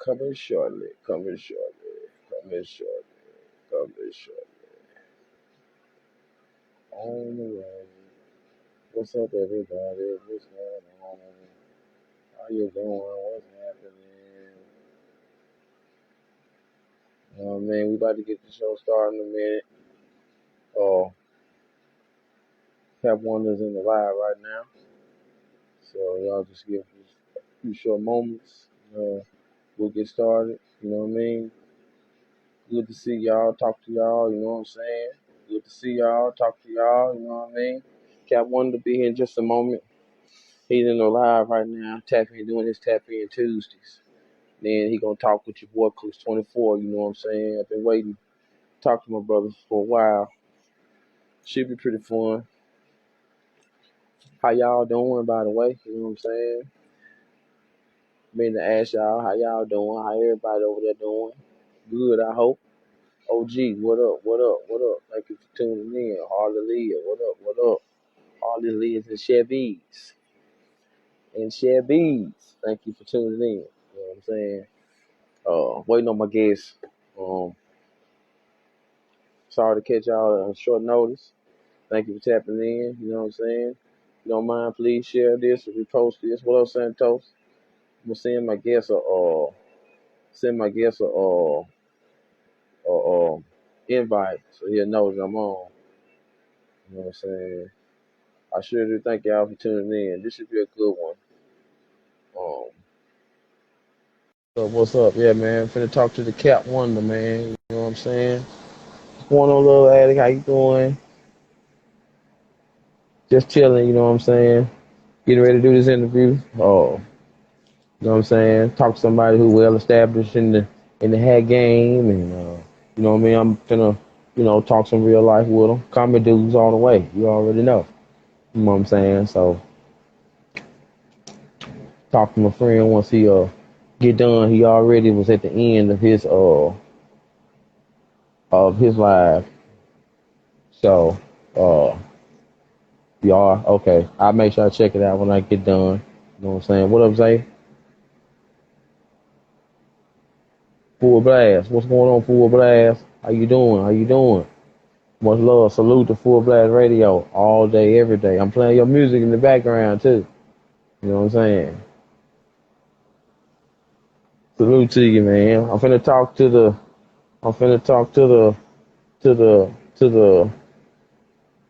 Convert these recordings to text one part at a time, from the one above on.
Coming shortly, coming shortly, coming shortly, coming shortly. On the way. What's up, everybody? What's going on? How you doing? What's happening? Man, we about to get the show started in a minute. Uh, Cap Wonder's in the live right now, so y'all just give us a few short moments. We'll get started. You know what I mean? Good to see y'all, talk to y'all. You know what I'm saying? Good to see y'all, talk to y'all. You know what I mean? Cap Wonder to be here in just a moment. He's in the live right now, tapping, doing his tap in Tuesdays. Then he gonna talk with your boy Cooks 24. You know what I'm saying? I've been waiting to talk to my brothers for a while. Should be pretty fun. How y'all doing, by the way? You know what I'm saying? Been to ask y'all how y'all doing, how everybody over there doing. Good, I hope. OG, what up? What up? What up? Thank you for tuning in. Harley Leah, what up? What up? Harley Leah's and Chevys. And Chevys. Thank you for tuning in. You know what I'm saying? Waiting on my guests. Um, Sorry to catch y'all on short notice. Thank you for tapping in. You know what I'm saying? If you don't mind, please share this or repost this. What up, Santos? I'm gonna send my guest invite so he'll know that I'm on. You know what I'm saying? I sure do thank y'all for tuning in. This should be a good one. What's up? Yeah, man. Finna talk to the Cap Wonder, man. You know what I'm saying? What's going on, little addict? How you doing? Just chilling, you know what I'm saying? Getting ready to do this interview. Oh, you know what I'm saying? Talk to somebody who well established in the hat game, and you know what I mean. I'm finna, talk some real life with them. Comedy dudes all the way. You already know. You know what I'm saying? So talk to my friend once he get done. He already was at the end of his live. So y'all okay? I'll make sure I check it out when I get done. You know what I'm saying? What up, Zay? Full blast. What's going on, Full blast? How you doing? How you doing? Much love. Salute to Full Blast Radio all day, every day. I'm playing your music in the background too. You know what I'm saying? Salute to you, man. I'm finna talk to the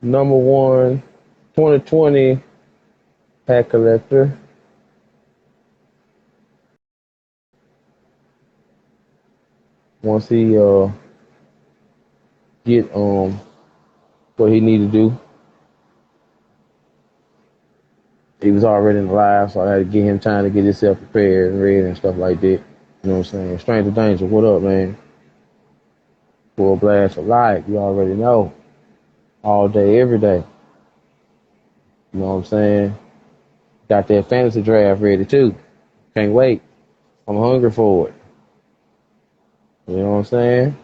number one 2020 hat collector. Once he get what he need to do. He was already in the live, so I had to give him time to get himself prepared and ready and stuff like that. You know what I'm saying? Stranger Danger, what up, man? Full blast of life, you already know. All day, every day. You know what I'm saying? Got that fantasy draft ready too. Can't wait. I'm hungry for it. You know what I'm saying?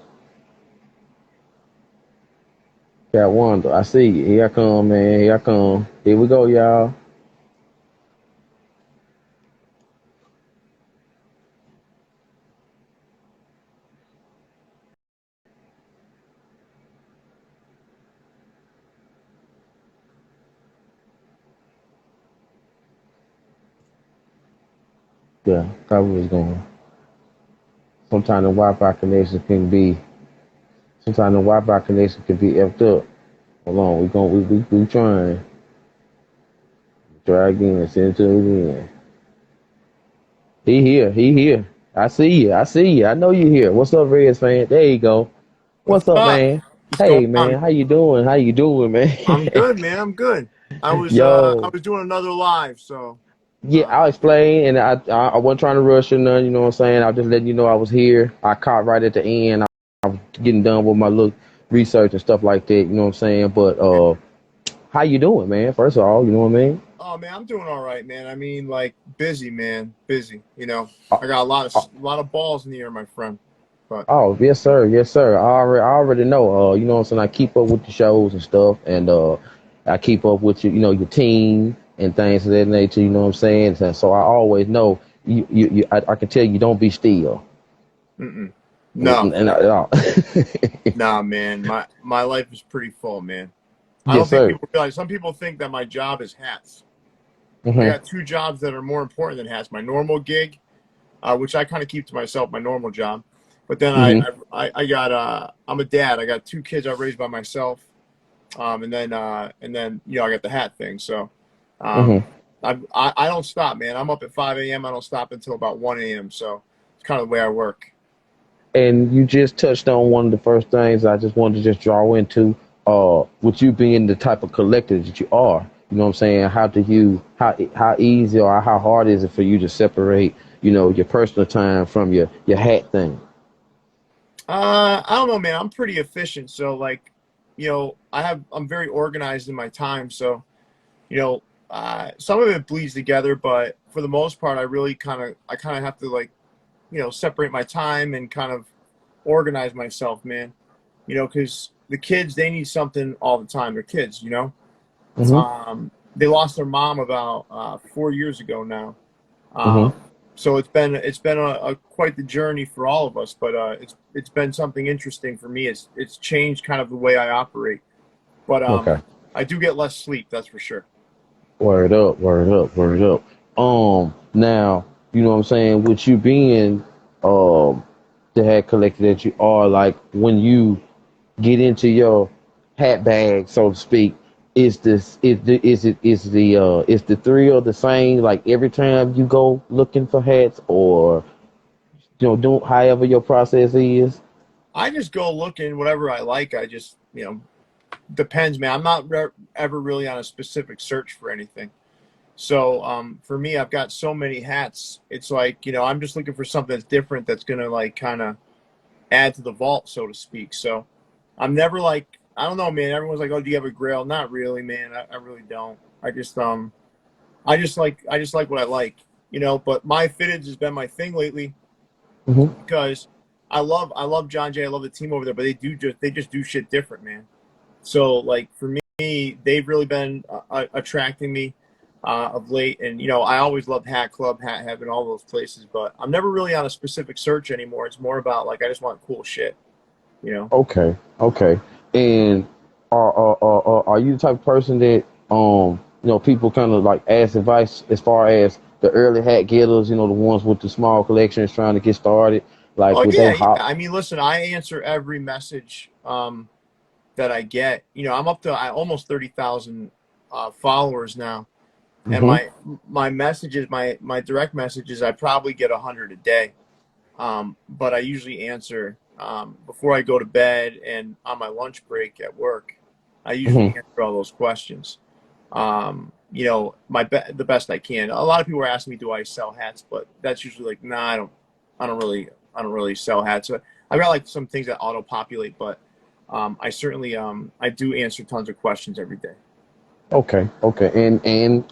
Got Wonder. I see you. Here I come, man. Here I come. Here we go, y'all. Yeah, thought we was going. Sometimes the Wi-Fi connection can be. Sometimes the Wi-Fi connection can be effed up. Hold on, we trying. Try again. Send it to him again. He here. He here. I see you. I see you. I know you here. What's up, Reds fan? There you go. What's What's up, up? man? What's going Hey, man. on? How you doing? How you doing, man? I'm good, man. I'm good. I Yo. was doing another live, so Yeah, I'll explain. And I wasn't trying to rush or none. You know what I'm saying? I was just letting you know I was here. I caught right at the end. I was getting done with my little research and stuff like that. You know what I'm saying? But how you doing, man? First of all, you know what I mean? oh man, I'm doing all right, man. I mean, like busy, man, busy. Uh, I got uh, a lot of balls in the air, my friend. But Oh, yes, sir. Yes, sir. I already know. You know what I'm saying? I keep up with the shows and stuff, and I keep up with your team and things of that nature. You know what I'm saying? And so I always know, I can tell you don't be still. Mm-mm. No, And at all. nah, man. My life is pretty full, man. I don't Yes, think sir. people realize. Some people think that my job is hats. I Hmm. got two jobs that are more important than hats. My normal gig, which I kind of keep to myself, my normal job. But then Hmm. I got I'm a dad. I got two kids I raised by myself. And then I got the hat thing. So um, Hmm. I don't stop, man. I'm up at 5 a.m. I don't stop until about 1 a.m. So it's kind of the way I work. And you just touched on one of the first things I just wanted to just draw into, with you being the type of collector that you are. You know what I'm saying? How easy or how hard is it for you to separate, your personal time from your hat thing? I don't know, man. I'm pretty efficient. So like, I'm very organized in my time. So you know, some of it bleeds together, but for the most part, I kind of have to like, separate my time and kind of organize myself, man. Because the kids, they need something all the time. They're kids. Hmm. They lost their mom about 4 years ago now. Hmm. So it's been a quite the journey for all of us, but it's been something interesting for me. It's changed kind of the way I operate, but Okay. I do get less sleep, that's for sure. Word up, word up, word up. Now, you know what I'm saying, with you being um the hat collector that you are, like when you get into your hat bag, so to speak, is the thrill the same like every time you go looking for hats, or do however your process is? I just go looking whatever I like. I just depends, man. I'm not ever really on a specific search for anything. So for me, I've got so many hats. It's like I'm just looking for something that's different, that's gonna like kind of add to the vault, so to speak. So I'm never like, I don't know, man. Everyone's like, "Oh, do you have a grail?" Not really, man. I really don't. I just like what I like, But my fitteds has been my thing lately Hmm. because I love John Jay. I love the team over there, but they just do shit different, man. So like for me, they've really been attracting me of late, and I always loved Hat Club, Hat Heaven, all those places, but I'm never really on a specific search anymore. It's more about like I just want cool shit, you know. Okay, okay. And are you the type of person that people kind of like ask advice as far as the early hat getters, the ones with the small collections trying to get started, like Oh would they yeah, yeah. hop? I mean, listen, I answer every message that I get. I'm up to almost 30,000 followers now, and Hmm. my messages, my direct messages, I probably get 100 a day. But I usually answer before I go to bed and on my lunch break at work. I usually Hmm. answer all those questions. The best I can. A lot of people are asking me, "Do I sell hats?" But that's usually like, "Nah, I don't really sell hats." So I've got like some things that auto populate, but I do answer tons of questions every day. Okay, okay. And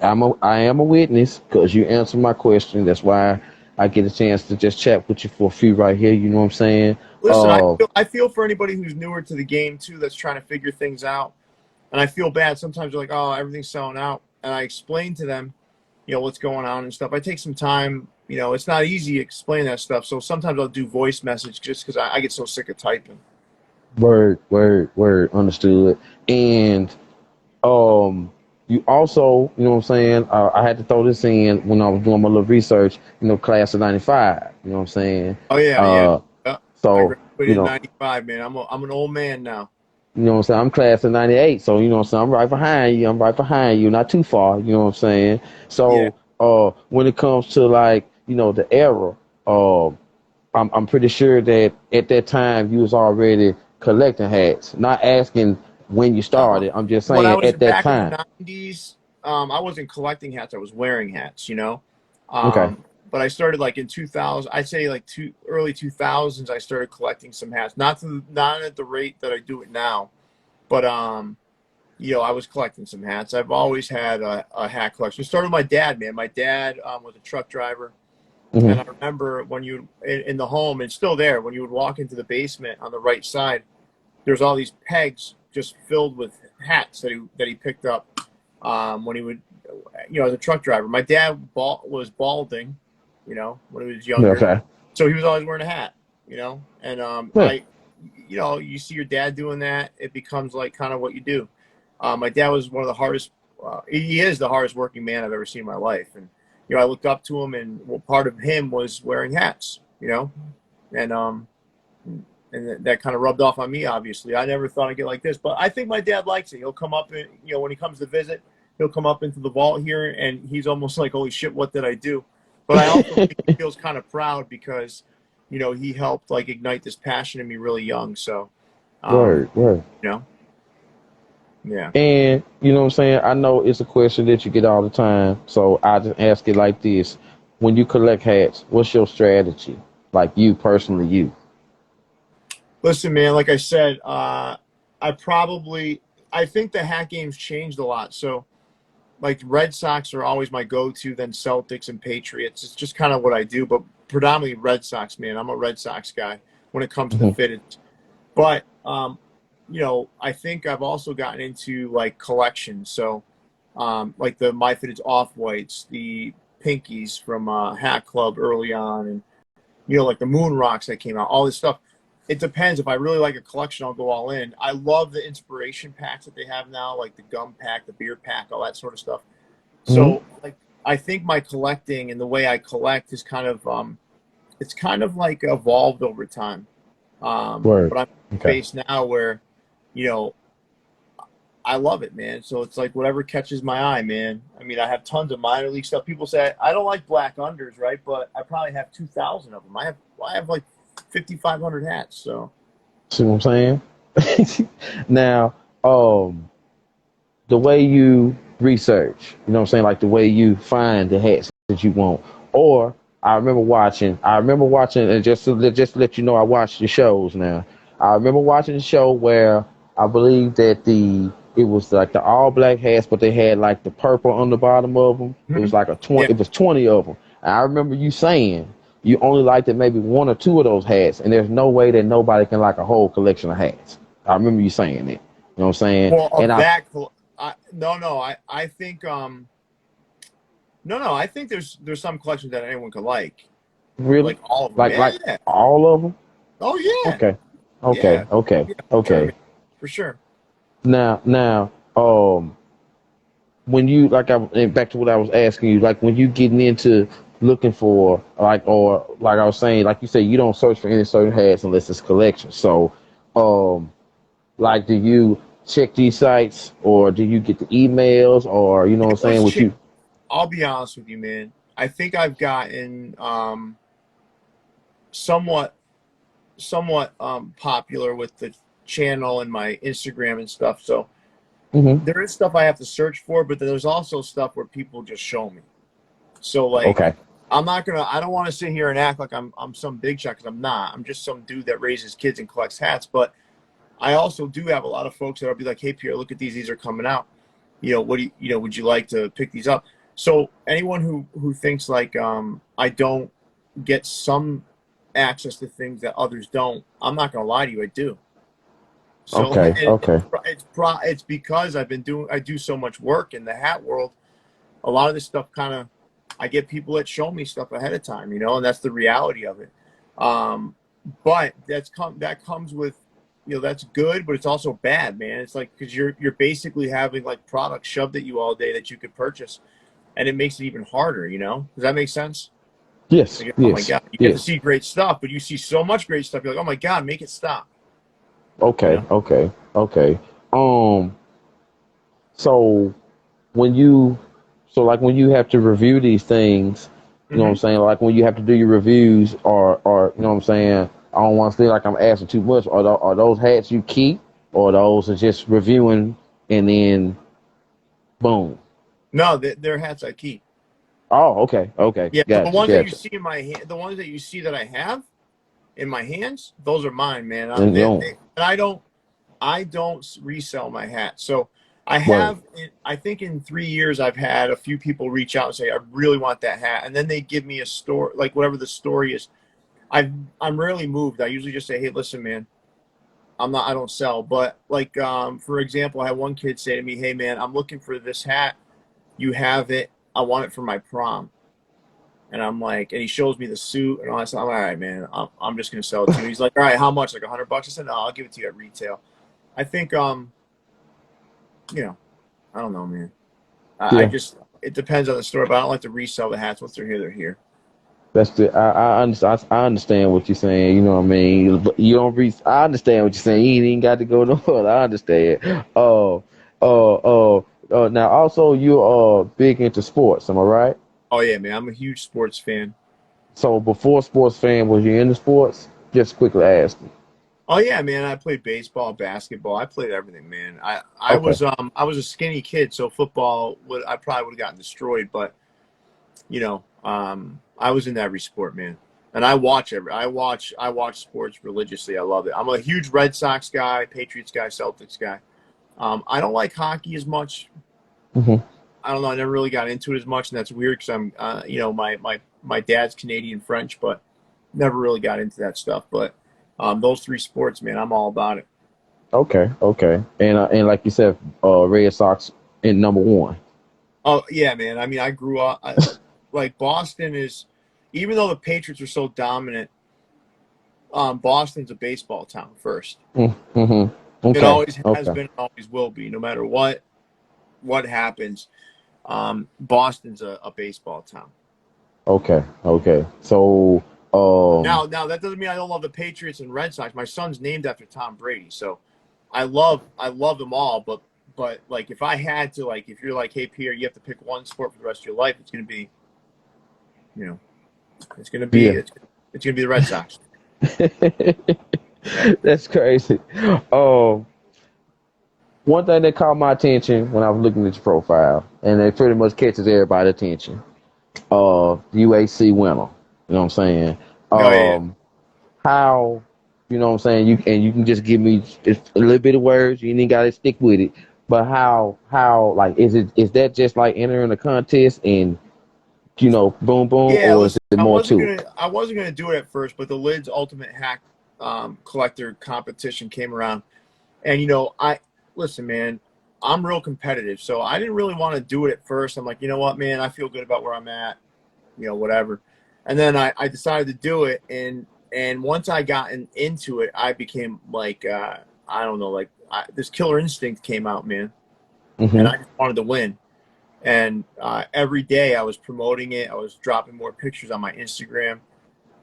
I am a witness because you answered my question. That's why I get a chance to just chat with you for a few right here. You know what I'm saying? Listen, Uh, I feel for anybody who's newer to the game too, that's trying to figure things out. And I feel bad. Sometimes they're like, "Oh, everything's selling out," and I explain to them, what's going on and stuff. I take some time. It's not easy to explain that stuff. So sometimes I'll do voice message just because I get so sick of typing. word, word, word. Understood. And Um, you also, you know what I'm saying? I had to throw this in when I was doing my little research, class of '95, you know what I'm saying? Oh yeah, yeah. Uh, I so, graduated in '95, man. I'm an old man now. what I'm saying? I'm class of '98. So, you know what I'm saying? I'm right behind you. I'm right behind you, not too far, you know what I'm saying? Yeah. So, when it comes to like, the era, I'm pretty sure that at that time you was already collecting hats. Not asking when you started. I'm just When I saying was at that back in time. the '90s, I wasn't collecting hats. I was wearing hats. Okay. But I started like in 2000. I'd say like early 2000s. I started collecting some hats. Not at the rate that I do it now, but I was collecting some hats. I've always had a hat collection. It started with my dad, man. My dad was a truck driver, and I Hmm. remember when you in the home, it's still there. When you would walk into the basement on the right side, there's all these pegs just filled with hats that he picked up when he would, as a truck driver. My dad was balding, you know, when he was younger. Okay. So he was always wearing a hat, you know, and Yeah. you know, you see your dad doing that, it becomes like kind of what you do. My dad was one of the hardest. He is the hardest working man I've ever seen in my life, and you know, I looked up to him, and well, part of him was wearing hats, you know, and that kind of rubbed off on me. Obviously, I never thought I'd get like this, but I think my dad likes it. He'll come up, and you know, when he comes to visit, he'll come up into the vault here, and he's almost like, "Holy shit, what did I do?" But I also think he feels kind of proud because, you know, he helped like ignite this passion in me really young. So, Word, word. you know, yeah. And you know what I'm saying? I know it's a question that you get all the time, so I just ask it like this. When you collect hats, what's your strategy? Like you personally, you. Listen, man, like I said, I think the hat game's changed a lot. So, like Red Sox are always my go-to, then Celtics and Patriots. It's just kind of what I do, but predominantly Red Sox, man. I'm a Red Sox guy when it comes to the Hmm. fitteds. But you know, I think I've also gotten into like collections. So, like the My Fitteds Off Whites, the Pinkies from Hat Club early on, and you know, like the Moon Rocks that came out, all this stuff. It depends. If I really like a collection, I'll go all in. I love the inspiration packs that they have now, like the gum pack, the beer pack, all that sort of stuff. Hmm. So, like, I think my collecting and the way I collect is kind of, it's kind of like evolved over time. Word. But I'm in a Okay. space now where, you know, I love it, man. So it's like whatever catches my eye, man. I mean, I have tons of minor league stuff. People say I don't like black unders, right? But I probably have 2,000 of them. I have like 5,500 hats. So See what I'm saying? Now, the way you research, you know what I'm saying? Like the way you find the hats that you want. Or I remember watching, and just to let you know, I watch the shows now. I remember watching the show where I believe that it was like the all black hats, but they had like the purple on the bottom of them. It was Mhm. like Yeah. it was 20 of them. And I remember you saying you only liked it maybe one or two of those hats, and there's no way that nobody can like a whole collection of hats. I remember you saying that. You know what I'm saying? Well, And of I that, no, I think no, I think there's some collections that anyone could really like all of them. like Yeah, like yeah. all of them. Oh yeah, Okay, yeah, okay, okay, yeah, for sure, okay. man. For sure. Now, when you and back to what I was asking you, like when you getting into looking for or like I was saying, like you said, you don't search for any certain hats unless it's collection. So, um, like, do you check these sites or do you get the emails or you know what I'm It was saying? What you I'll be honest with you, man. I think I've gotten somewhat popular with the channel and my Instagram and stuff. So hmm there is stuff I have to search for, but there's also stuff where people just show me. So like okay, I don't want to sit here and act like I'm some big shot because I'm not. I'm just some dude that raises kids and collects hats. But I also do have a lot of folks that'll be like, "Hey Pierre, look at these. These are coming out. You know, what do you know, would you like to pick these up?" So anyone who thinks like I don't get some access to things that others don't, I'm not gonna lie to you, I do. So okay, okay, it's because I do so much work in the hat world. A lot of this stuff kind of I get people that show me stuff ahead of time, you know, and that's the reality of it. Um, but that comes with, you know, that's good, but it's also bad, man. It's like because you're basically having like products shoved at you all day that you could purchase, and it makes it even harder. You know, does that make sense? yes, Like, oh my yes, god, you get to yes. see great stuff, but you see so much great stuff. You're like, oh my god, make it stop. You Okay, know? okay, okay. Um, so when you like when you have to review these things, you know what I'm Hmm. saying? Like when you have to do your reviews or you know what I'm saying? I don't want to feel like I'm asking too much. Are those hats you keep or those are just reviewing and then boom? No, they're hats I keep. Oh, okay, okay, Yeah, the gotcha, ones that you gotcha. see in my hand, the ones that you see that I have in my hands, those are mine, man. And you know, And I don't resell my hats. So word. I think in 3 years, I've had a few people reach out and say, I really want that hat. And then they give me a story, like whatever the story is. I'm rarely moved. I usually just say, hey, listen, man, I don't sell. But like, for example, I had one kid say to me, hey, man, I'm looking for this hat. You have it. I want it for my prom. And I'm like, and he shows me the suit and all that stuff. I'm like, all right, man, I'm just gonna sell it to you. He's like, all right, how much? Like $100? I said, no, I'll give it to you at retail. I think, you know, I don't know, man. I Yeah. just it depends on the store, but I don't like to resell the hats. Once they're here, they're here. That's the I understand what you're saying. You know what I mean? But you don't re. I understand what you're saying. You ain't even got to go no further. I understand. Now also you are big into sports. Am I right? Oh yeah, man, I'm a huge sports fan. So before sports fan, was you into sports? Just quickly asking. Oh yeah, man, I played baseball, basketball. I played everything, man. Okay. I was a skinny kid, so football would I probably would have gotten destroyed, but I was into every sport, man. And I watch sports religiously. I love it. I'm a huge Red Sox guy, Patriots guy, Celtics guy. I don't like hockey as much. Hmm. I don't know. I never really got into it as much, and that's weird because I'm, my dad's Canadian French, but never really got into that stuff. But those three sports, man, I'm all about it. Okay. Okay. And like you said, Red Sox in number one. Oh yeah, man. I mean, I grew up like Boston is, even though the Patriots are so dominant, Boston's a baseball town first. Mm-hmm. It Okay. always has Okay. been, always will be, no matter what happens. Boston's a baseball town. Okay. Okay. So Now that doesn't mean I don't love the Patriots and Red Sox. My son's named after Tom Brady, so I love them all. But like if I had to, like if you're like, hey Pierre, you have to pick one sport for the rest of your life, it's gonna be, you know, it's gonna be yeah. it's gonna be the Red Sox. That's crazy. Um, One thing that caught my attention when I was looking at your profile, and it pretty much catches everybody's attention. UAC winner. You know what I'm saying? Oh yeah. Um, how, you know what I'm saying? You can just give me just a little bit of words. You ain't got to stick with it. But how like is that just like entering a contest and boom boom, Yeah, or is listen, it more to it? I wasn't gonna do it at first, but the Lids Ultimate Hack Collector competition came around, and I listen, man, I'm real competitive, so I didn't really want to do it at first. I'm like, you know what, man, I feel good about where I'm at, whatever. And then I decided to do it, and once I got into it, I became like, I don't know, like this killer instinct came out, man, and Hmm. I just wanted to win. And every day I was promoting it. I was dropping more pictures on my Instagram.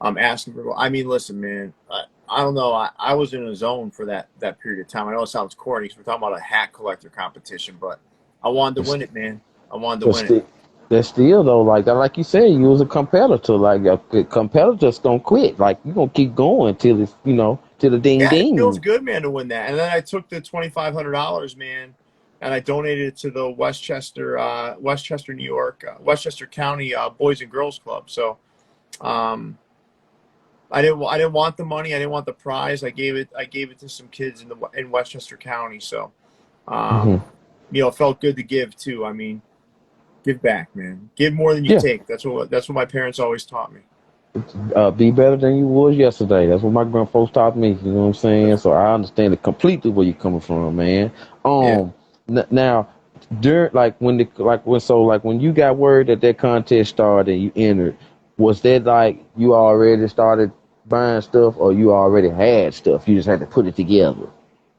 I'm asking for. I mean, listen, man. I don't know. I was in a zone for that period of time. I know it sounds corny because we're talking about a hat collector competition, but I wanted to win it, man. I wanted to But win it. still, that's still though, like you said, you was a competitor. Like a competitors don't quit. Like you gonna keep going till it's till the ding Yeah, it feels ding. good, man, to win that. And then I took the $2,500, man, and I donated it to the Westchester, New York, Westchester County Boys and Girls Club. So. I didn't want the money. I didn't want the prize. I gave it to some kids in Westchester County. So, Hmm. um, it felt good to give too. I mean, give back, man. Give more than you Yeah, take. That's what my parents always taught me. be better than you was yesterday. That's what my grandfolks taught me. You know what I'm saying? That's, So I understand it completely where you're coming from, man. yeah. Now during when you got word that contest started and you entered, was that like you already started buying stuff or you already had stuff? You just had to put it together.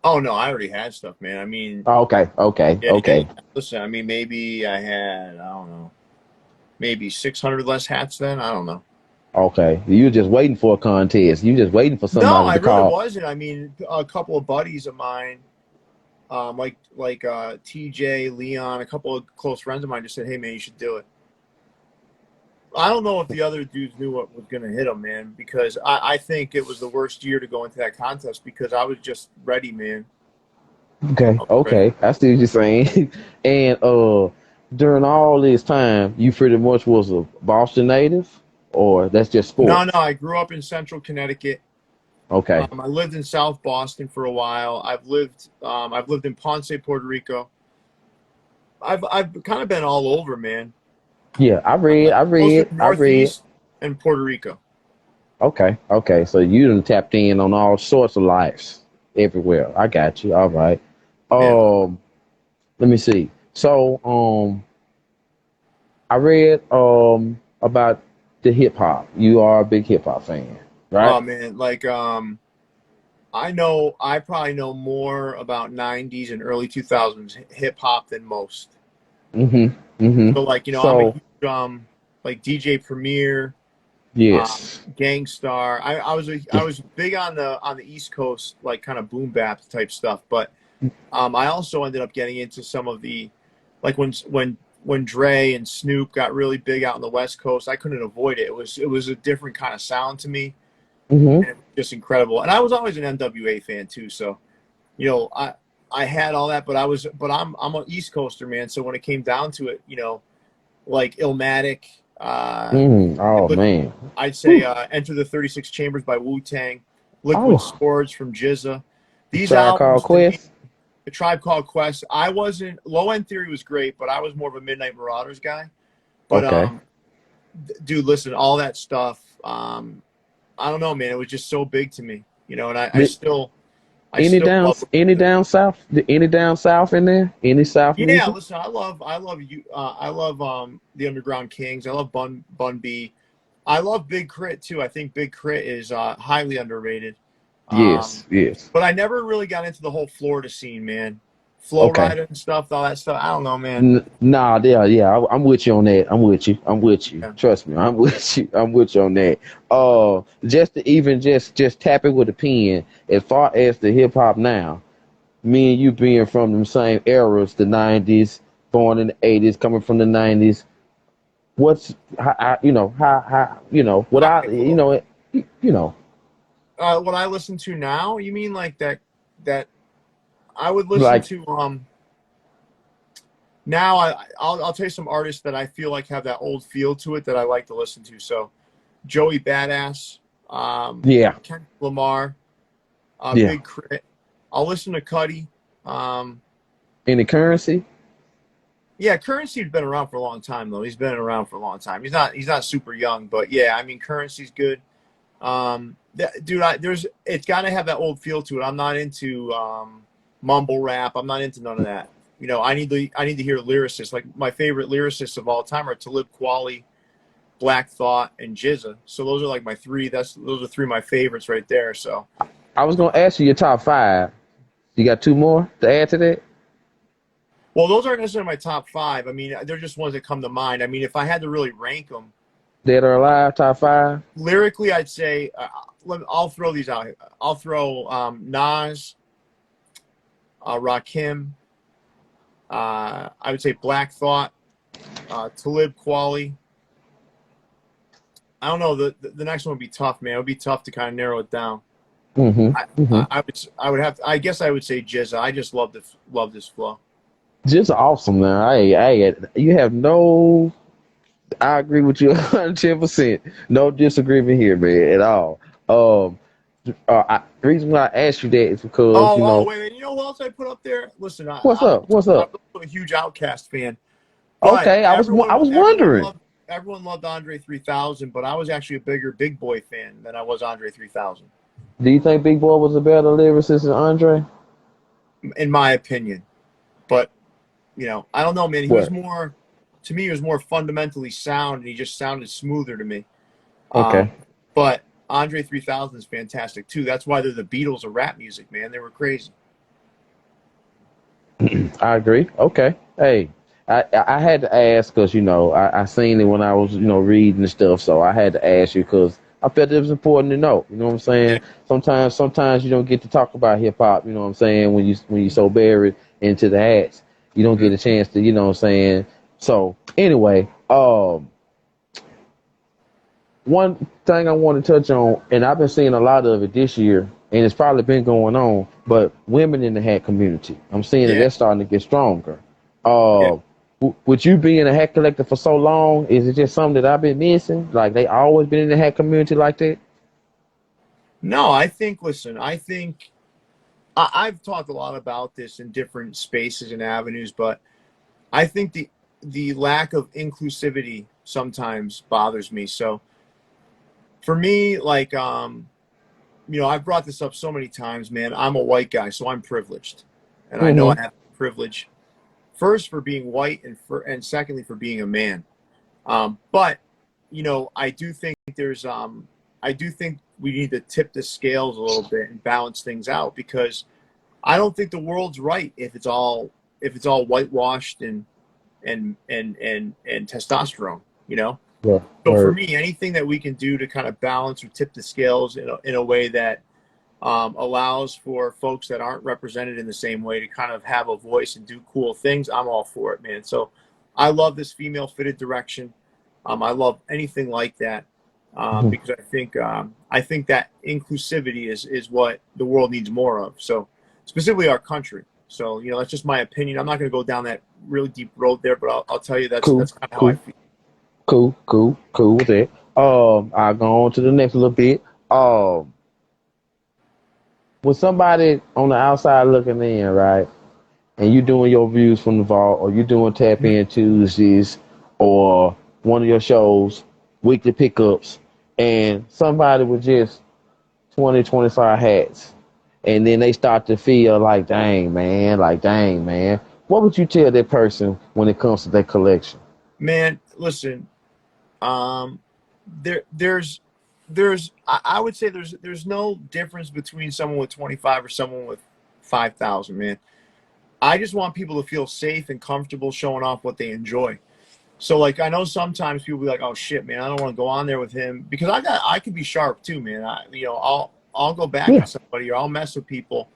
Oh no, I already had stuff, man. I mean, Oh, okay, okay, yeah, yeah, yeah. okay, Listen, I mean, maybe I had, I don't know, maybe 600 less hats then. I don't know. okay. You were just waiting for a contest. You just waiting for No, somebody I to really call. wasn't. I mean, a couple of buddies of mine, like TJ, Leon, a couple of close friends of mine just said, "Hey, man, you should do it." I don't know if the other dudes knew what was going to hit them, man, because I think it was the worst year to go into that contest because I was just ready, man. I Okay, was ready. okay. I see what you're saying. And during all this time, you pretty much was a Boston native, or that's just No, no, sports. I grew up in Central Connecticut. Okay. I lived in South Boston for a while. I've lived in Ponce, Puerto Rico. I've kind of been all over, man. Yeah, I read, I Most read, of the I read. Northeast and Puerto Rico. Okay, okay. So you done tapped in on all sorts of lives everywhere. I got you. All right. Yeah. Um, Let me see. So I read about the hip hop. You are a big hip hop fan, right? Oh man, like I probably know more about 90s and early 2000s hip hop than most. Mm-hmm. Mm-hmm. So like, I'm a So huge like DJ Premier, yes. Gangstar. I was big on the East Coast, like kind of boom bap type stuff, but I also ended up getting into some of the, like when Dre and Snoop got really big out on the West Coast. I couldn't avoid it. It was a different kind of sound to me, Mm-hmm. and it was just incredible. And I was always an NWA fan too, so I had all that, but I'm an East Coaster, man. So when it came down to it, like Illmatic, Mm. Oh man. I'd say Whew. Enter the 36 Chambers by Wu-Tang, Liquid Oh, Swords from GZA. These Tribe Called albums to me, Quest. The Tribe Called Quest, I wasn't, Low End Theory was great, but I was more of a Midnight Marauders guy. But Okay. dude, listen, all that stuff, I don't know, man, it was just so big to me, and I still love it. Any down south? Any down south in there? Any south Yeah, music? listen, I love you. I love the Underground Kings. I love Bun B. I love Big Crit too. I think Big Crit is highly underrated. Um, Yes. Yes. but I never really got into the whole Florida scene, man. Flow Okay. Rider and stuff, all that stuff. I don't know, man. Nah, yeah, yeah. I'm with you on that. I'm with you. I'm with you. Yeah. Trust me. I'm with you. I'm with you on that. Just to even just tap it with a pen. As far as the hip hop now, me and you being from them same eras, the '90s, born in the '80s, coming from the '90s. What's how what All I right, well, you know what I listen to now? You mean like that I would listen like to now I'll tell you some artists that I feel like have that old feel to it that I like to listen to. So Joey Badass, yeah, Kendrick Lamar, yeah. Big Crit. I'll listen to Cuddy. Um, In the currency, yeah, Currency's been around for a long time though. He's been around for a long time. He's not super young, but yeah, I mean Currency's good. Dude, it's got to have that old feel to it. I'm not into mumble rap. I'm not into none of that. I need to hear lyricists. Like my favorite lyricists of all time are Talib Kweli, Black Thought, and GZA. So those are like my three. Those are three of my favorites right there. So I was gonna ask you your top five. You got two more to add to that well, those aren't necessarily my top five. I mean, they're just ones that come to mind. I mean, if I had to really rank them that are alive. Top five. lyrically, I'd say I'll throw these out. I'll throw Nas, Rakim. I would say Black Thought, Talib Kweli. I don't know. The next one would be tough, man. It would be tough to kind of narrow it down. Mm-hmm. I, Mm-hmm. I would have to, I guess I would say GZA. I just love this flow. Just awesome, man. You have no. I agree with you 110%. No disagreement here, man, at all. Um, the reason why I asked you that is because Oh, wait. You know who else I put up there? Listen, what's up? What's I'm up? also a huge Outcast fan, but Okay, I was wondering. everyone loved Andre 3000, but I was actually a bigger Big Boy fan than I was Andre 3000, Do you think Big Boy was a better lyricist than Andre? in my opinion. But I don't know, man. What? To me, he was more fundamentally sound, and he just sounded smoother to me. Okay, But Andre 3000 is fantastic too. That's why they're the Beatles of rap music, man. They were crazy. I agree. Okay, hey, I had to ask because I seen it when I was reading the stuff, so I had to ask you because I felt it was important to know. You know what I'm Yeah. saying? Sometimes you don't get to talk about hip hop. You know what I'm saying? When you so buried into the hats, you don't get a chance to. You know what I'm saying? So anyway, one thing I want to touch on, and I've been seeing a lot of it this year, and it's probably been going on, but women in the hat community, I'm seeing that Yeah. they're starting to get stronger. Yeah. With you being a hat collector for so long, is it just something that I've been missing? Like they always been in the hat community like that? No, listen, I think I've talked a lot about this in different spaces and avenues, but I think the lack of inclusivity sometimes bothers me. So for me, like, I've brought this up so many times, man. I'm a white guy, so I'm privileged, and I know I Mm-hmm. have privilege first for being white, and secondly for being a man. But you know, I do think I do think we need to tip the scales a little bit and balance things out, because I don't think the world's right if it's all whitewashed and testosterone, you know? Yeah. So for Word. me, anything that we can do to kind of balance or tip the scales in a way that allows for folks that aren't represented in the same way to kind of have a voice and do cool things, I'm all for it, man. So I love this female fitted direction. I love anything like that, Hmm. because I think that inclusivity is what the world needs more of. So specifically our country. So, you know, that's just my opinion. I'm not going to go down that really deep road there, but I'll tell you Cool. that's kind of how I Cool. feel. Cool with that. I'll go on to the next little bit. Um, with somebody on the outside looking in, right, and you doing your views from the vault, or you doing tap Mhm. in Tuesdays, or one of your shows, weekly pickups, and somebody with just 20, 25 hats, and then they start to feel like, dang, man. What would you tell that person when it comes to their collection? Man, listen, um, there's I would say there's no difference between someone with 25 or someone with 5,000, man. I just want people to feel safe and comfortable showing off what they enjoy. So like I know sometimes people be like, "Oh shit, man, I don't want to go on there with him," because I could be sharp too, man. I'll go back Yeah. at somebody or I'll mess with people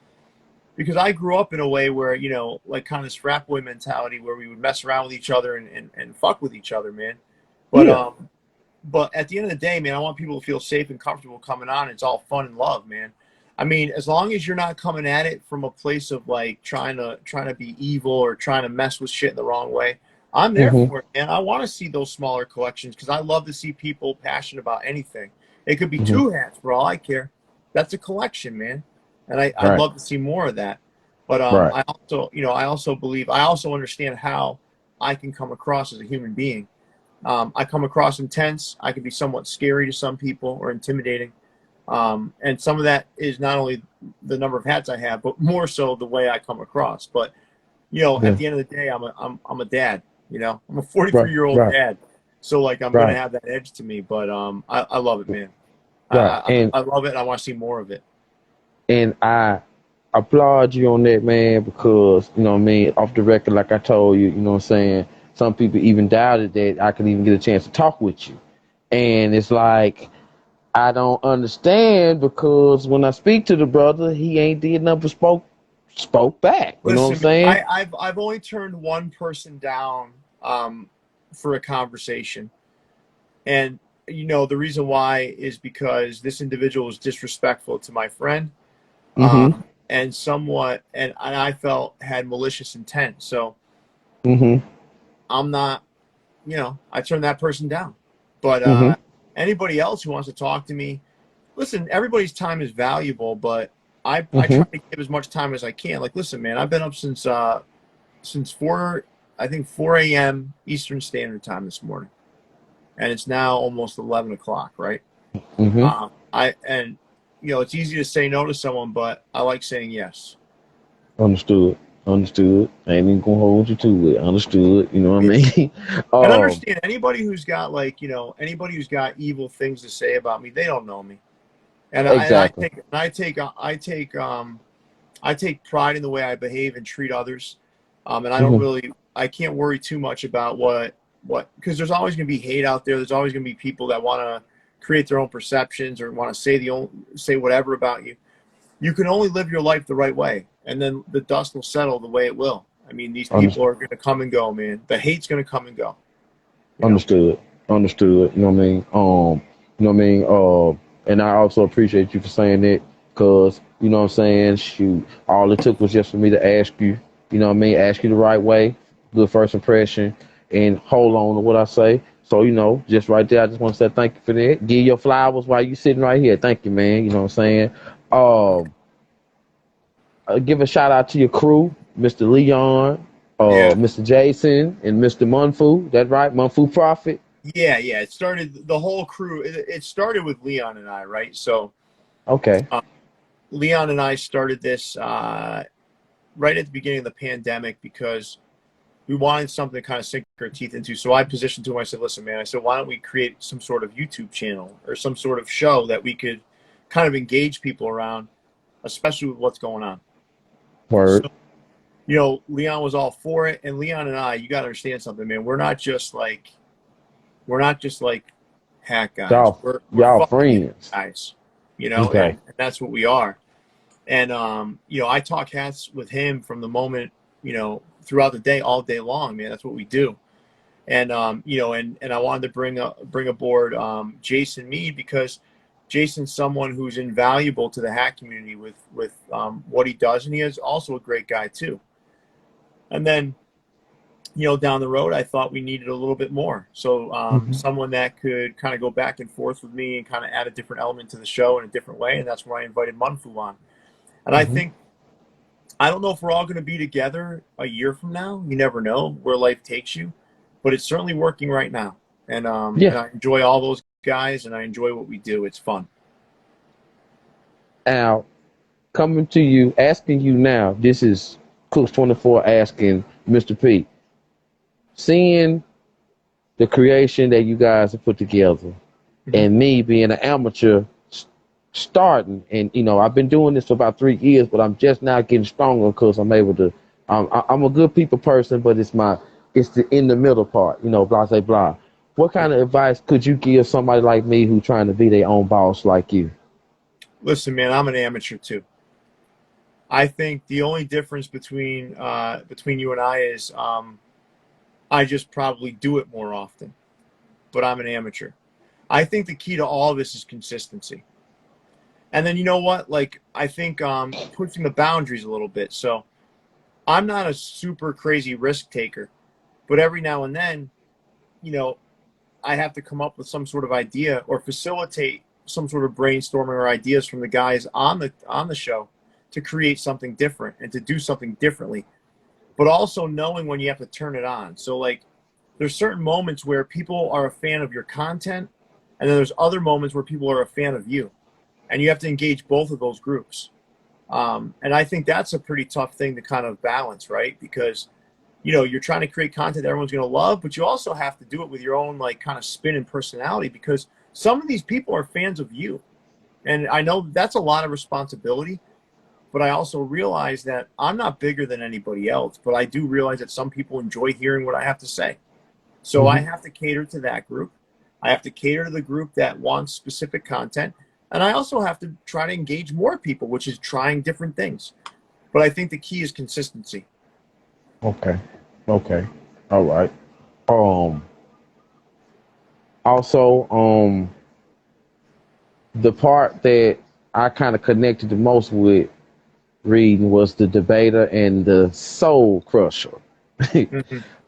because I grew up in a way where, you know, like kind of frat boy mentality where we would mess around with each other and fuck with each other, man. But Yeah. um but at the end of the day, man, I want people to feel safe and comfortable coming on. It's all fun and love, man. I mean, as long as you're not coming at it from a place of like trying to be evil or trying to mess with shit in the wrong way, I'm there Hmm. for it, man. I want to see those smaller collections because I love to see people passionate about anything. It could be Hmm. two hats for all I care. That's a collection, man, and I'd Right. love to see more of that. But Right. I also, you know, I also believe I also understand how I can come across as a human being. I come across intense. I can be somewhat scary to some people or intimidating. And some of that is not only the number of hats I have, but more so the way I come across. But you know, at Yeah. the end of the day, I'm a dad. You know, I'm a Right. 43-year-old Right. dad. So like I'm gonna Right. have that edge to me. But I love it, man. Right. And I love it. And I want to see more of it. I applaud you on that, man, because, you know what I mean, off the record, like I told you, you know what I'm saying, some people even doubted that I could even get a chance to talk with you. And it's like, I don't understand, because when I speak to the brother, he ain't did nothing but spoke back. You know what I'm Listen, man, saying? I've only turned one person down for a conversation. And you know the reason why is because this individual was disrespectful to my friend, Mm-hmm. and somewhat, and I felt had malicious intent. So Mm-hmm. I'm not, you know, I turned that person down. But Mm-hmm. anybody else who wants to talk to me, listen, everybody's time is valuable, but I Mm-hmm. try to give as much time as I can. Like, listen, man, I've been up since four, I think 4 a.m. Eastern Standard Time this morning, and it's now almost 11 o'clock, right? Mm-hmm. I and you know it's easy to say no to someone, but I like saying yes. Understood. Understood. I ain't even gonna hold you to it. Understood. You know what I Yeah. mean? And um, understand anybody who's got like, you know, anybody who's got evil things to say about me, they don't know me. exactly. I take pride in the way I behave and treat others. And Mm-hmm. I can't worry too much about what because there's always going to be hate out there. There's always going to be people that want to create their own perceptions or want to say whatever about you. You can only live your life the right way, and then the dust will settle the way it will. I mean, these people are going to come and go, man. The hate's going to come and go. You know. Understood. Understood. You know what I mean? You know what I mean? And I also appreciate you for saying that, because, you know what I'm saying? Shoot, all it took was just for me to ask you, you know what I mean? Ask you the right way, good first impression, and hold on to what I say. So, you know, just right there, I just want to say thank you for that. Give your flowers while you sitting right here. Thank you, man. You know what I'm saying? Um, give a shout out to your crew, Mr. Leon, Yeah. Mr. Jason, and Mr. Munfu. That right? Munfu Prophet. Yeah. It started the whole crew. It started with Leon and I, right? So Okay. uh, Leon and I started this right at the beginning of the pandemic because we wanted something to kind of sink our teeth into. So I positioned to him, I said, listen, man, I said, why don't we create some sort of YouTube channel or some sort of show that we could kind of engage people around, especially with what's going on. Word. So, Leon was all for it. And Leon and I, you got to understand something, man. We're not just like hack guys. We're Y'all fucking friends. guys, Okay. and that's what we are. And, I talk hats with him from the moment, throughout the day, all day long, man. That's what we do. And, and I wanted to bring aboard Jason Mead, because Jason's someone who's invaluable to the hat community with what he does. And he is also a great guy too. And then, down the road, I thought we needed a little bit more. So someone that could kind of go back and forth with me and kind of add a different element to the show in a different way. And that's where I invited Munfu on. And I don't know if we're all going to be together a year from now. You never know where life takes you, but it's certainly working right now. And and I enjoy all those guys, and I enjoy what we do. It's fun. Now, coming to you, asking you now, this is Cooks 24 asking Mr. P, seeing the creation that you guys have put together, and me being an amateur starting, and I've been doing this for about 3 years, but I'm just now getting stronger because I'm able to. I'm a good people person, but it's the in the middle part, blah blah blah. What kind of advice could you give somebody like me who's trying to be their own boss like you? Listen, man, I'm an amateur too. I think the only difference between you and I is I just probably do it more often, but I'm an amateur. I think the key to all of this is consistency. And then, you know what? Like, I think pushing the boundaries a little bit. So I'm not a super crazy risk taker, but every now and then, I have to come up with some sort of idea or facilitate some sort of brainstorming or ideas from the guys on the show to create something different and to do something differently, but also knowing when you have to turn it on. So like, there's certain moments where people are a fan of your content, and then there's other moments where people are a fan of you. And you have to engage both of those groups. And I think that's a pretty tough thing to kind of balance, right? Because, you're trying to create content that everyone's going to love, but you also have to do it with your own, like, kind of spin and personality, because some of these people are fans of you. And I know that's a lot of responsibility, but I also realize that I'm not bigger than anybody else, but I do realize that some people enjoy hearing what I have to say. So I have to cater to that group. I have to cater to the group that wants specific content. And I also have to try to engage more people, which is trying different things. But I think the key is consistency. Okay. All right. Also, the part that I kind of connected the most with reading was the debater and the soul crusher.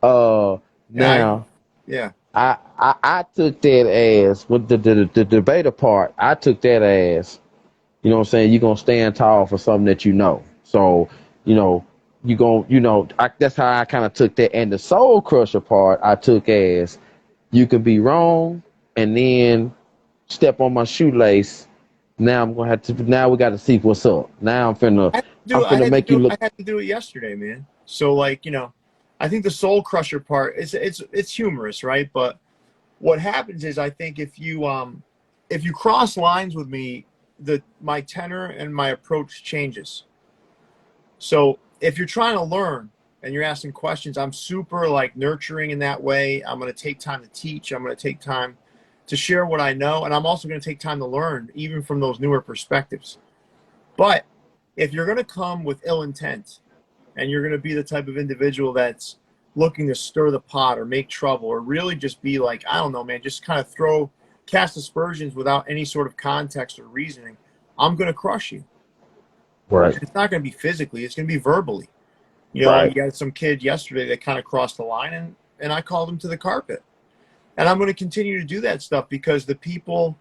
Now, Yeah. I took that as with the debater part. I took that as, what I'm saying, you're gonna stand tall for something that you know. So, you going that's how I kind of took that. And the soul crusher part I took as, you can be wrong and then step on my shoelace. Now I'm gonna have to. Now we got to see what's up. Now I'm finna make you look. I had to do it yesterday, man. So like, I think the soul crusher part it's humorous, right? But what happens is, I think if you cross lines with me, my tenor and my approach changes. So if you're trying to learn and you're asking questions, I'm super like nurturing in that way. I'm going to take time to teach. I'm going to take time to share what I know. And I'm also going to take time to learn, even from those newer perspectives. But if you're going to come with ill intent, and you're going to be the type of individual that's looking to stir the pot or make trouble, or really just be like, I don't know, man, just kind of cast aspersions without any sort of context or reasoning, I'm going to crush you. Right. It's not going to be physically. It's going to be verbally. Right. You had some kid yesterday that kind of crossed the line, and I called him to the carpet. And I'm going to continue to do that stuff, because the people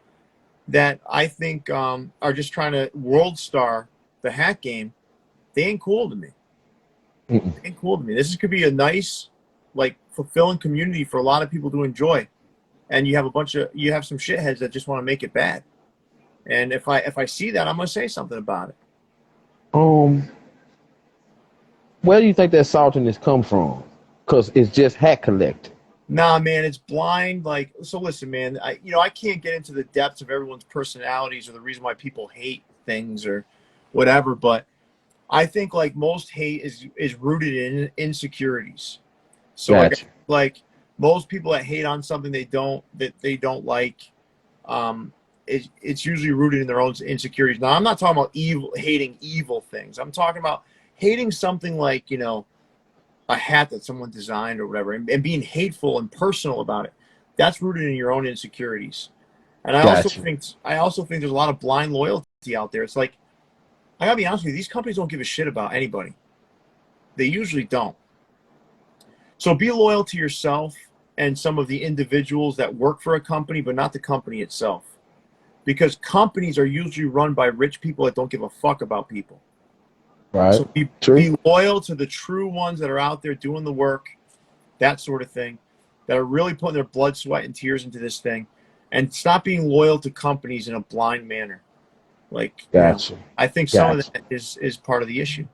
that I think are just trying to world star the hat game, they ain't cool to me. They ain't cool to me. This could be a nice, like, fulfilling community for a lot of people to enjoy. And you have some shitheads that just want to make it bad. And if I see that, I'm going to say something about it. Where do you think that saltiness come from? Because it's just hat collecting. Nah, man, it's blind. Like, so listen, man, I can't get into the depths of everyone's personalities or the reason why people hate things or whatever, but I think like most hate is rooted in insecurities. So Gotcha. like most people that hate on something they don't like, it's usually rooted in their own insecurities. Now, I'm not talking about hating evil things. I'm talking about hating something like, a hat that someone designed or whatever, and being hateful and personal about it. That's rooted in your own insecurities. And Gotcha. I also think there's a lot of blind loyalty out there. It's like, I gotta be honest with you, these companies don't give a shit about anybody. They usually don't. So be loyal to yourself and some of the individuals that work for a company, but not the company itself. Because companies are usually run by rich people that don't give a fuck about people. Right. So True. be loyal to the true ones that are out there doing the work, that sort of thing, that are really putting their blood, sweat, and tears into this thing. And stop being loyal to companies in a blind manner. Like, Gotcha. I think some of Gotcha. that is part of the issue.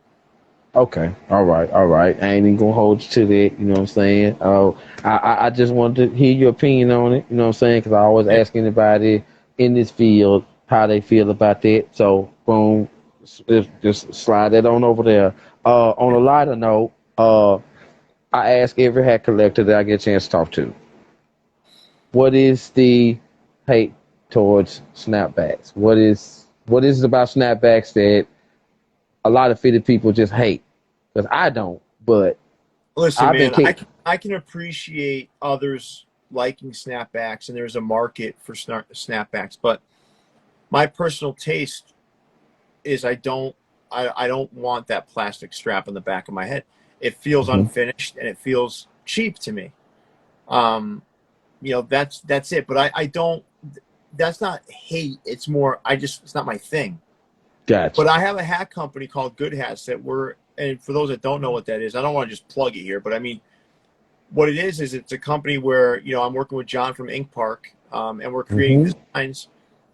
Okay. All right. All right. I ain't even gonna hold you to that. You know what I'm saying? I just wanted to hear your opinion on it. You know what I'm saying? Because I always Yeah. ask anybody in this field how they feel about that. So boom, just slide that on over there. On a lighter note, I ask every hat collector that I get a chance to talk to, what is the hate towards snapbacks? What is it about snapbacks that a lot of fitted people just hate? Because I don't, but Listen, I've been man, kicked. I can appreciate others liking snapbacks, and there's a market for snapbacks. But my personal taste is I don't want that plastic strap on the back of my head. It feels Mhm. unfinished and it feels cheap to me. That's it. But I don't. That's not hate. It's more it's not my thing. Gotcha. But I have a hat company called Good Hats that and for those that don't know what that is, I don't want to just plug it here, but I mean, what it is it's a company where, I'm working with John from Ink Park, and we're creating Hmm. designs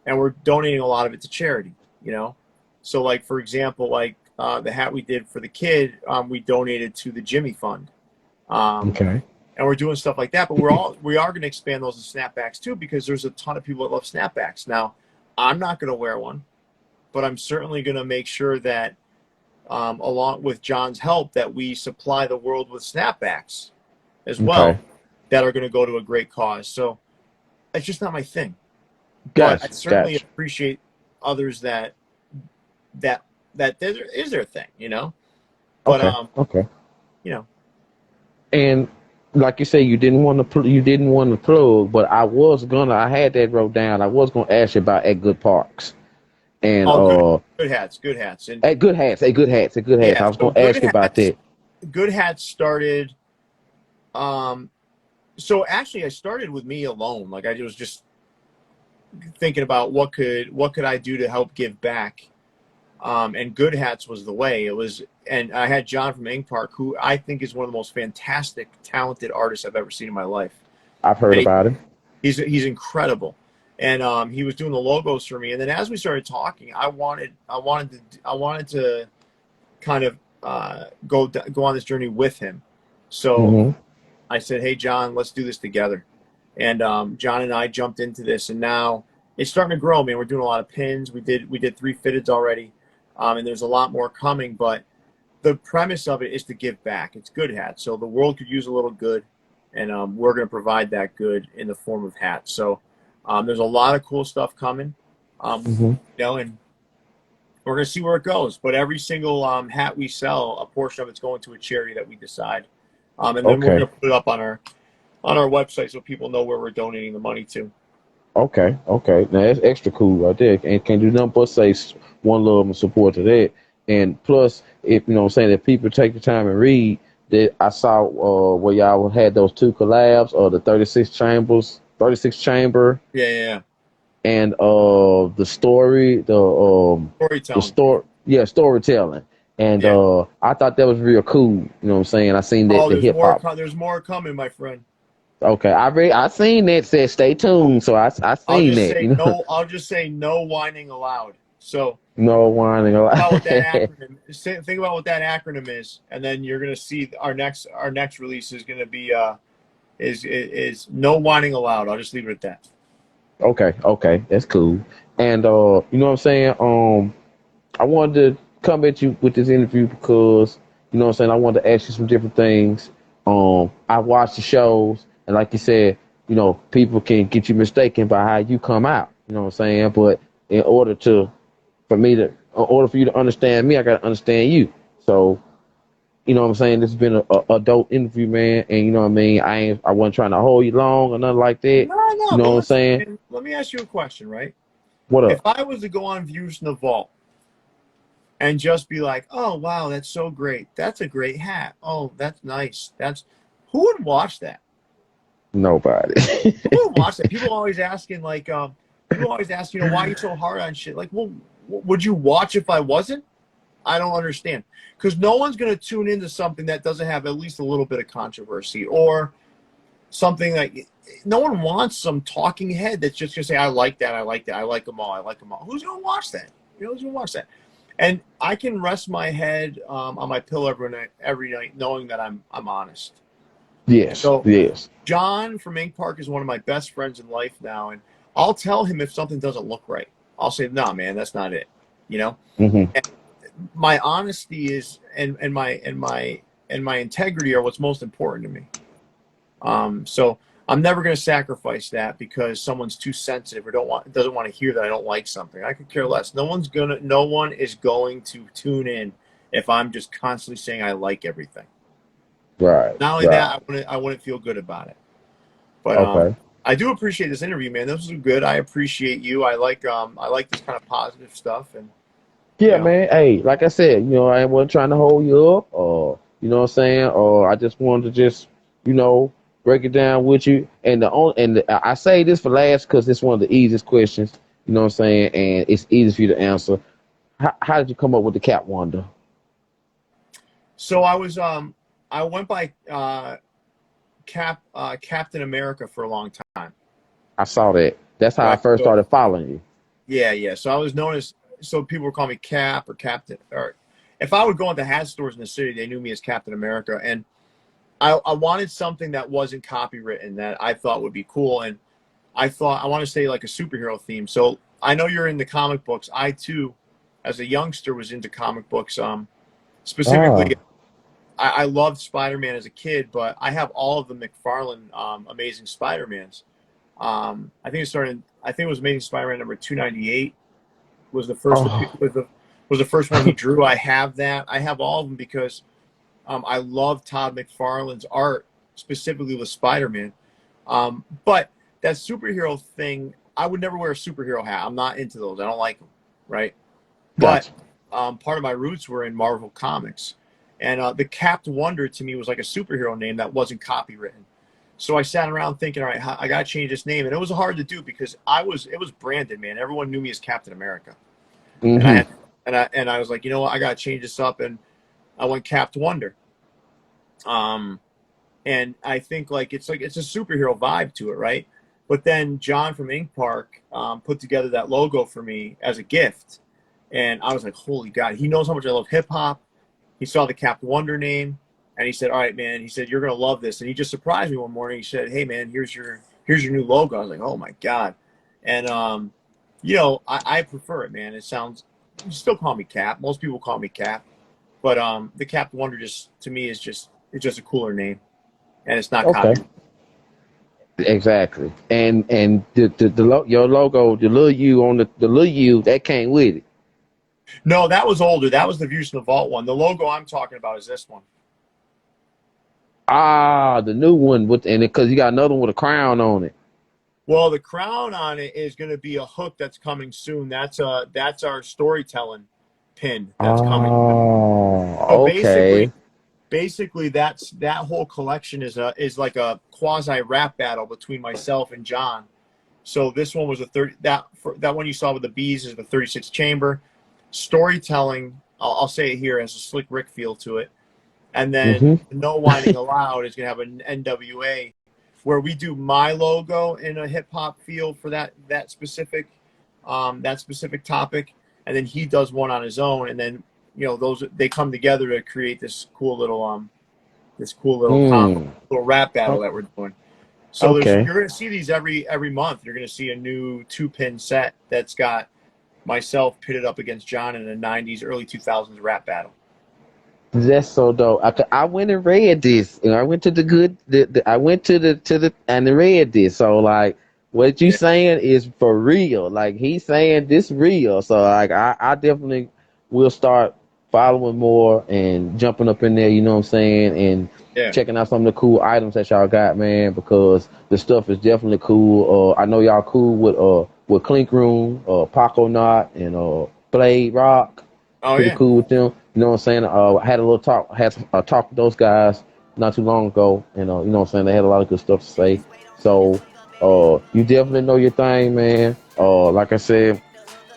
and we're donating a lot of it to charity. So like, for example, like, the hat we did for the kid, we donated to the Jimmy Fund. Um, Okay. and we're doing stuff like that, but we are going to expand those to snapbacks too, because there's a ton of people that love snapbacks. Now, I'm not going to wear one, but I'm certainly going to make sure that, along with John's help, that we supply the world with snapbacks as Okay. well that are going to go to a great cause. So it's just not my thing, but I Gotcha. certainly Gotcha. appreciate others that there is their thing. But Okay. Okay. you know, And like you say, you didn't want to plug, but I had that wrote down. I was gonna ask you about at good parks and all good hats, and at good hats, yeah. I was So gonna ask you about that. good hats started. Um, so actually, I started with me alone. Like, I was just thinking about what could I do to help give back. And Good Hats was the way. And I had John from Ink Park, who I think is one of the most fantastic, talented artists I've ever seen in my life. I've heard And about him. he's incredible. And he was doing the logos for me. And then as we started talking, I wanted to kind of go on this journey with him. So Hmm. I said, "Hey, John, let's do this together." And John and I jumped into this, and now it's starting to grow. Man, we're doing a lot of pins. We did 3 fitteds already, and there's a lot more coming. But the premise of it is to give back. It's good hats, so the world could use a little good, and we're going to provide that good in the form of hats. So there's a lot of cool stuff coming, Hmm. and we're going to see where it goes. But every single hat we sell, a portion of it's going to a charity that we decide, and then we're Okay. going to put it up on our website so people know where we're donating the money to. Okay. Okay. Now that's extra cool right there. And can't do nothing but say one love and support to that. And plus, if you know what I'm saying, if people take the time and read that, I saw where y'all had those 2 collabs, the 36 chamber, Yeah. and the Storytelling. story, yeah, storytelling. And Yeah. I thought that was real cool. You know what I'm saying? I seen that Oh, the there's hip more. hop. There's more coming, my friend. Okay, I seen that said stay tuned. So I I'll seen just that. say You know. no. I'll just say no whining allowed. So No whining. about what that acronym think about what that acronym is, and then you're gonna see our next release is gonna be is no whining allowed. I'll just leave it at that. Okay, okay, that's cool. And you know what I'm saying? I wanted to come at you with this interview because, you know what I'm saying, I wanted to ask you some different things. I watched the shows, and like you said, you know, people can get you mistaken by how you come out. You know what I'm saying? But in order in order for you to understand me, I gotta understand you. So, you know what I'm saying? This has been a dope interview, man. And you know what I mean? I wasn't trying to hold you long or nothing like that. You No, know but what I'm listen, saying? man, let me ask you a question, right? What If up? I was to go on Views from the Vault and just be like, "Oh wow, that's so great. That's a great hat. Oh, that's nice. That's," who would watch that? Nobody. Who would watch that? People always asking like, people always ask, why are you so hard on shit? Like, well, would you watch if I wasn't? I don't understand, because no one's going to tune into something that doesn't have at least a little bit of controversy, or something like, no one wants some talking head that's just going to say, I like that, I like that, I like them all, I like them all. Who's going to watch that? Who's going to watch that? And I can rest my head on my pillow every night knowing that I'm honest. Yes, So yes. John from Ink Park is one of my best friends in life now, and I'll tell him if something doesn't look right. I'll say, "No, man, that's not it." You know, Hmm. and my honesty is and my integrity are what's most important to me. So I'm never going to sacrifice that because someone's too sensitive or doesn't want to hear that I don't like something. I could care less. No one is going to tune in if I'm just constantly saying I like everything. Right, Not only right. that, I wouldn't feel good about it. But Okay. I do appreciate this interview, man. This was good. I appreciate you. I like this kind of positive stuff, and you Yeah, know. man. Hey, like I said, you know, I wasn't trying to hold you up, or you know what I'm saying, or I just wanted to just, you know, break it down with you. And I say this for last because it's one of the easiest questions. You know what I'm saying, and it's easy for you to answer. How did you come up with the Cap Wonder? So I went by Captain America for a long time. I saw that. That's how I Right. first So started following you. yeah. So I was known as, so people would call me Cap or Captain, or if I would go into hat stores in the city, they knew me as Captain America, and I wanted something that wasn't copywritten that I thought would be cool, and I thought I want to say like a superhero theme. So I know you're into comic books. I too, as a youngster, was into comic books. Specifically, Ah. I loved Spider-Man as a kid, but I have all of the McFarlane Amazing Spider-Mans. I think it started. I think it was Amazing Spider-Man number 298 was the first Oh. was the first one he drew. I have that. I have all of them because I love Todd McFarlane's art, specifically with Spider-Man. But that superhero thing, I would never wear a superhero hat. I'm not into those. I don't like them, right? But Gotcha. part of my roots were in Marvel Comics. And the Capped Wonder to me was like a superhero name that wasn't copywritten. So I sat around thinking, all right, I got to change this name. And it was hard to do because it was branded, man. Everyone knew me as Captain America. And I Mm-hmm. had, and I was like, you know what? I got to change this up. And I went Capped Wonder. Um, and I think it's a superhero vibe to it, right? But then John from Ink Park put together that logo for me as a gift, and I was like, "Holy God!" He knows how much I love hip hop. He saw the Cap Wonder name, and he said, "All right, man." He said, "You're gonna love this." And he just surprised me one morning. He said, "Hey, man, here's your new logo." I was like, "Oh my God!" And I prefer it, man. It sounds. You still call me Cap. Most people call me Cap, but the Cap Wonder just to me is just it's just a cooler name, and it's not Okay. copyrighted. Exactly. And your logo, the little U on the little U that came with it. No, that was older. That was the Views from the Vault one. The logo I'm talking about is this one. Ah, the new one with and because you got another one with a crown on it. Well, the crown on it is going to be a hook that's coming soon. That's our storytelling pin that's coming soon. So Oh, okay. basically that whole collection is like a quasi rap battle between myself and John. So this one was that one you saw with the bees is the 36 chamber. Storytelling, I'll say it here, has a slick Rick feel to it. And then Mm-hmm. No Whining Allowed is going to have an NWA where we do my logo in a hip hop feel for that specific topic. and then he does one on his own, and then those they come together to create this cool little Mm. little rap battle O- that we're doing. So Okay. you're going to see these every month. You're going to see a new 2-pin set that's got myself pitted up against John in a '90s, early 2000s rap battle. That's so dope. I went and read this. I went to I went to the and read this. So like, what you Yeah, saying is for real. Like he's saying this real. So like, I definitely will start following more and jumping up in there. You know what I'm saying? And yeah. checking out some of the cool items that y'all got, man. Because the stuff is definitely cool. I know y'all cool with Clink Room, Paco Knot, and Blade Rock. Oh Pretty yeah. cool with them. You know what I'm saying? I had a little talk, had a talk with those guys not too long ago, and you know what I'm saying? They had a lot of good stuff to say. So, you definitely know your thing, man. Like I said,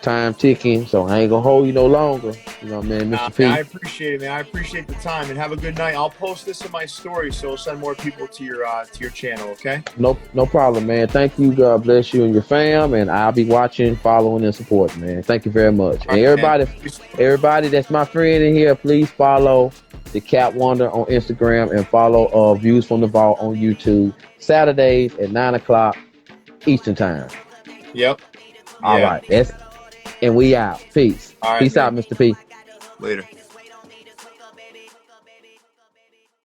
time ticking, so I ain't gonna hold you no longer. You know, man, Mr. Man, I P. appreciate it, man. I appreciate the time, and have a good night. I'll post this in my story, so it'll send more people to your channel. Okay. No problem, man. Thank you. God bless you and your fam, and I'll be watching, following, and supporting, man. Thank you very much. All And right, man. everybody that's my friend in here, please follow the Cat Wonder on Instagram and follow Views from the Vault on YouTube. Saturdays at 9 o'clock Eastern time. Yep. All Yeah. right, and we out. Peace. All right, Peace out, man. Mr. P. Later.